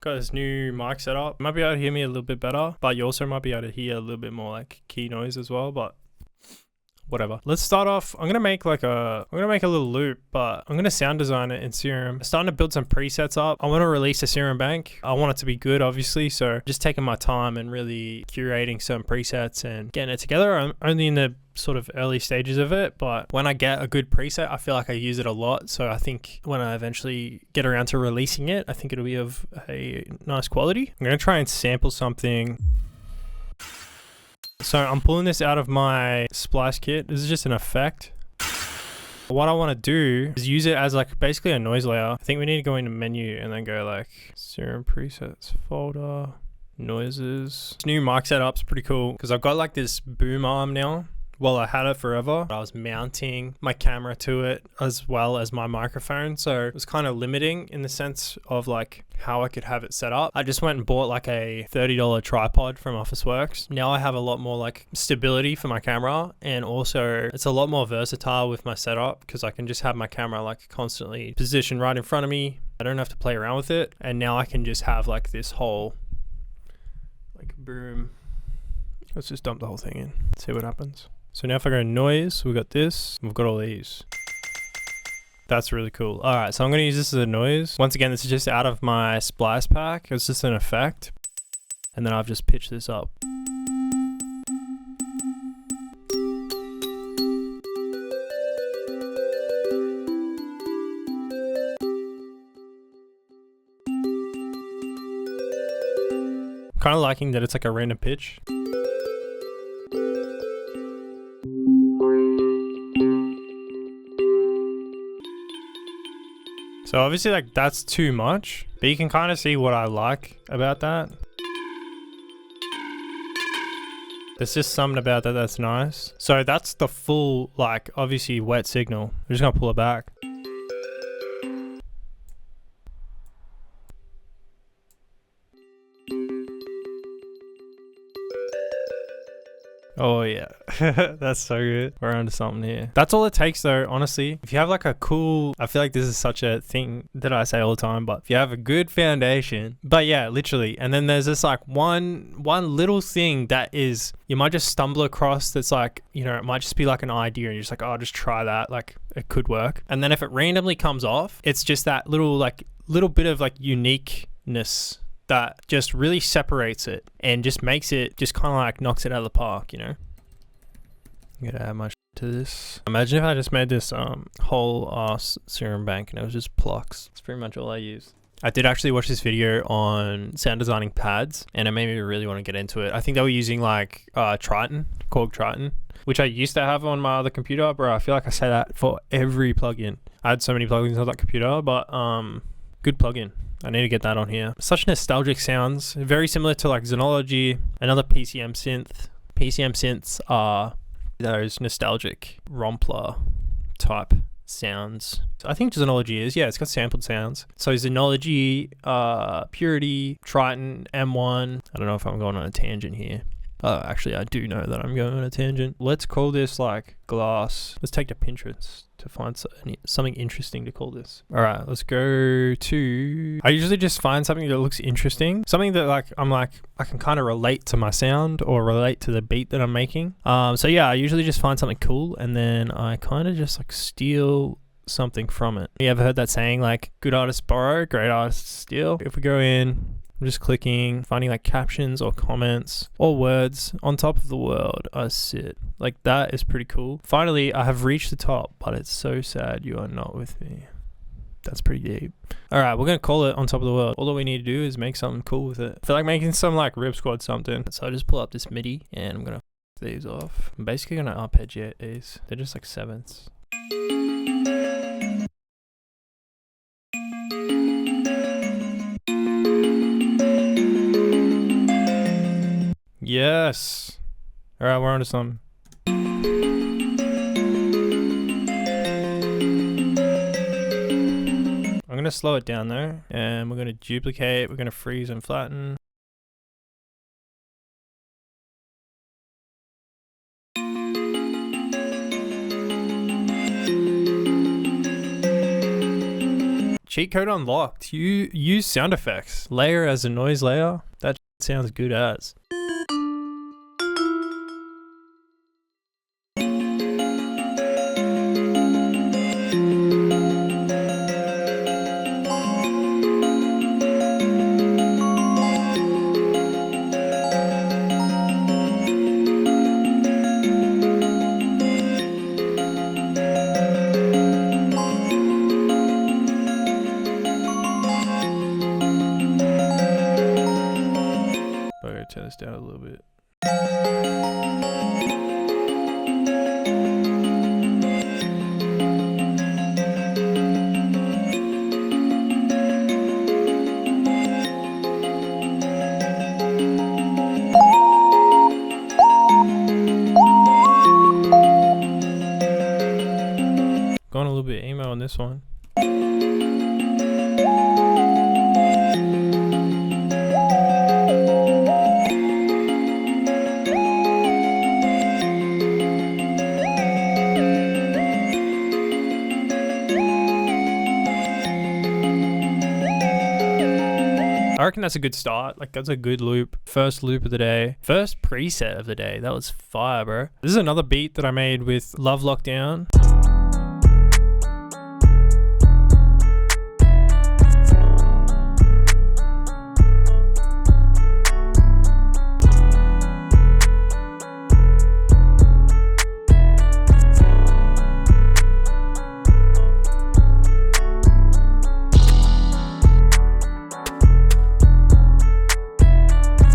Got this new mic setup. You might be able to hear me a little bit better, but you also might be able to hear a little bit more like key noise as well, but whatever. Let's start off. I'm gonna make a little loop, but I'm gonna sound design it in Serum. I'm starting to build some presets up. I want to release a Serum bank. I want it to be good, obviously, so just taking my time and really curating some presets and getting it together. I'm only in the sort of early stages of it, but when I get a good preset, I feel like I use it a lot. So I think when I eventually get around to releasing it, I think it'll be of a nice quality. I'm gonna try and sample something. So I'm pulling this out of my splice kit. This is just an effect. What I want to do is use it as like basically a noise layer. I think we need to go into menu and then go like Serum presets folder, noises. This new mic setup's pretty cool because I've got like this boom arm now. Well, I had it forever. I was mounting my camera to it as well as my microphone. So it was kind of limiting in the sense of like how I could have it set up. I just went and bought like a $30 tripod from Officeworks. Now I have a lot more like stability for my camera, and also it's a lot more versatile with my setup because I can just have my camera like constantly positioned right in front of me. I don't have to play around with it. And now I can just have like this whole like boom. Let's just dump the whole thing in, see what happens. So now if I go noise, we've got this, we've got all these. That's really cool. All right, so I'm gonna use this as a noise. Once again, this is just out of my splice pack. It's just an effect. And then I've just pitched this up. Kind of liking that it's like a random pitch. So obviously like that's too much, but you can kind of see what I like about that. There's just something about that that's nice. So that's the full, like obviously wet signal. I'm just gonna pull it back. Oh yeah, that's so good. We're onto something here. That's all it takes though, honestly. If you have like a cool, I feel like this is such a thing that I say all the time, but if you have a good foundation, but yeah, literally. And then there's this like one little thing that is, you might just stumble across that's like, you know, it might just be like an idea and you're just like, oh, I'll just try that. Like it could work. And then if it randomly comes off, it's just that little bit of like uniqueness that just really separates it and just makes it, just kind of like knocks it out of the park, you know? I'm gonna add my to this. Imagine if I just made this whole Serum bank and it was just plucks. That's pretty much all I use. I did actually watch this video on sound designing pads and it made me really want to get into it. I think they were using like Triton, Korg Triton, which I used to have on my other computer, bro. I feel like I say that for every plugin. I had so many plugins on that computer, but good plugin. I need to get that on here. Such nostalgic sounds, very similar to like Xenology, another PCM synth. PCM synths are those nostalgic Rompler type sounds. I think Xenology is, yeah, it's got sampled sounds. So Xenology, Purity, Triton, M1. I don't know if I'm going on a tangent here. Actually, I do know that I'm going on a tangent. Let's call this like glass. Let's take to Pinterest to find something interesting to call this. All right, let's go to, I usually just find something that looks interesting. Something that like, I'm like, I can kind of relate to my sound or relate to the beat that I'm making. So yeah, I usually just find something cool and then I kind of just like steal something from it. You ever heard that saying like, good artists borrow, great artists steal? If we go in, I'm just clicking, finding like captions or comments or words. On top of the world I sit. Like that is pretty cool. Finally, I have reached the top, but it's so sad you are not with me. That's pretty deep. All right, we're gonna call it On Top of the World. All that we need to do is make something cool with it. I feel like making some like Rip Squad something. So I just pull up this MIDI and I'm gonna f these off. I'm basically gonna arpeggiate these. They're just like sevenths. Yes. All right, we're on to something. I'm going to slow it down though, and we're going to duplicate, we're going to freeze and flatten. cheat code unlocked. You use sound effects. Layer as a noise layer. That sounds good as. Turn this down a little bit. Going a little bit emo on this one. I reckon that's a good start. Like, that's a good loop. First loop of the day. First preset of the day. That was fire, bro. This is another beat that I made with Love Lockdown.